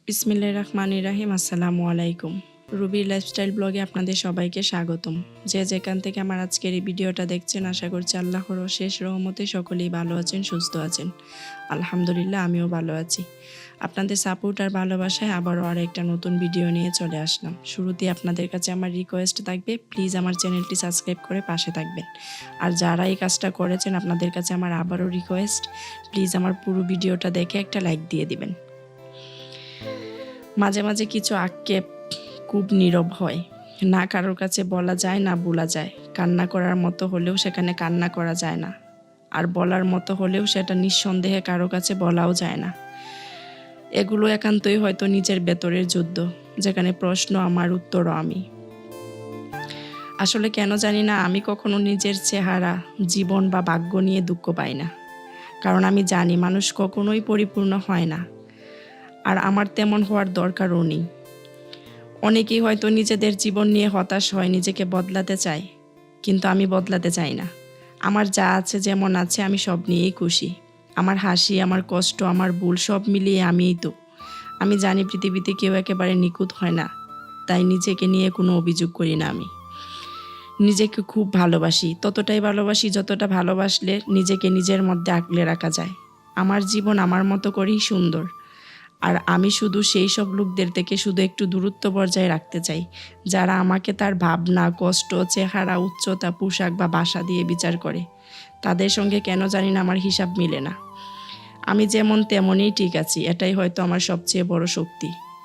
বিসমিল্লাহির রহমানির রহিম। আসসালামু আলাইকুম। রুবির লাইফস্টাইল ব্লগে আপনাদের সবাইকে স্বাগতম। যে যেখান থেকে আমার আজকের এই ভিডিওটা দেখছেন, আশা করছি আল্লাহর অশেষ রহমতে সকলেই ভালো আছেন, সুস্থ আছেন। আলহামদুলিল্লাহ, আমিও ভালো আছি। আপনাদের সাপোর্ট আর ভালোবাসায় আবারও একটা নতুন ভিডিও নিয়ে চলে আসলাম। শুরুতেই আপনাদের কাছে আমার রিকোয়েস্ট থাকবে, প্লিজ আমার চ্যানেলটি সাবস্ক্রাইব করে পাশে থাকবেন। আর যারা এই কাজটা করেছেন, আপনাদের কাছে আমার আবারও রিকোয়েস্ট, প্লিজ আমার পুরো ভিডিওটা দেখে একটা লাইক দিয়ে দিবেন। মাঝে মাঝে কিছু আক্ষেপ খুব নীরব হয়, না কারোর কাছে বলা যায় না বলা যায়। কান্না করার মতো হলেও সেখানে কান্না করা যায় না, আর বলার মতো হলেও সেটা নিঃসন্দেহে কারো কাছে বলাও যায় না। এগুলো একান্তই হয়তো নিজের ভেতরের যুদ্ধ, যেখানে প্রশ্ন আমার, উত্তরও আমি। আসলে কেন জানি না, আমি কখনো নিজের চেহারা, জীবন বা ভাগ্য নিয়ে দুঃখ পাই না। কারণ আমি জানি মানুষ কখনোই পরিপূর্ণ হয় না, আর আমার তেমন হওয়ার দরকারও নেই। অনেকেই হয়তো নিজেদের জীবন নিয়ে হতাশ হয়, নিজেকে বদলাতে চায়, কিন্তু আমি বদলাতে চাই না। আমার যা আছে, যেমন আছে, আমি সব নিয়েই খুশি। আমার হাসি, আমার কষ্ট, আমার ভুল সব মিলিয়ে আমিই তো। আমি জানি পৃথিবীতে কেউ একেবারে নিখুঁত হয় না, তাই নিজেকে নিয়ে কোনো অভিযোগ করি না। আমি নিজেকে খুব ভালোবাসি, ততটাই ভালোবাসি যতটা ভালোবাসলে নিজেকে নিজের মধ্যে আঁকলে রাখা যায়। আমার জীবন আমার মতো করেই সুন্দর, আর আমি শুধু সেই সব লোকদের থেকে শুধু একটু দূরত্ব বজায় রাখতে চাই, যারা আমাকে তার ভাবনা, কষ্ট, চেহারা, উচ্চতা, পোশাক বা বাসা দিয়ে বিচার করে। তাদের সঙ্গে কেন জানি না আমার হিসাব মিলে না। আমি যেমন তেমনই ঠিক আছি, এটাই হয়তো আমার সবচেয়ে বড় শক্তি।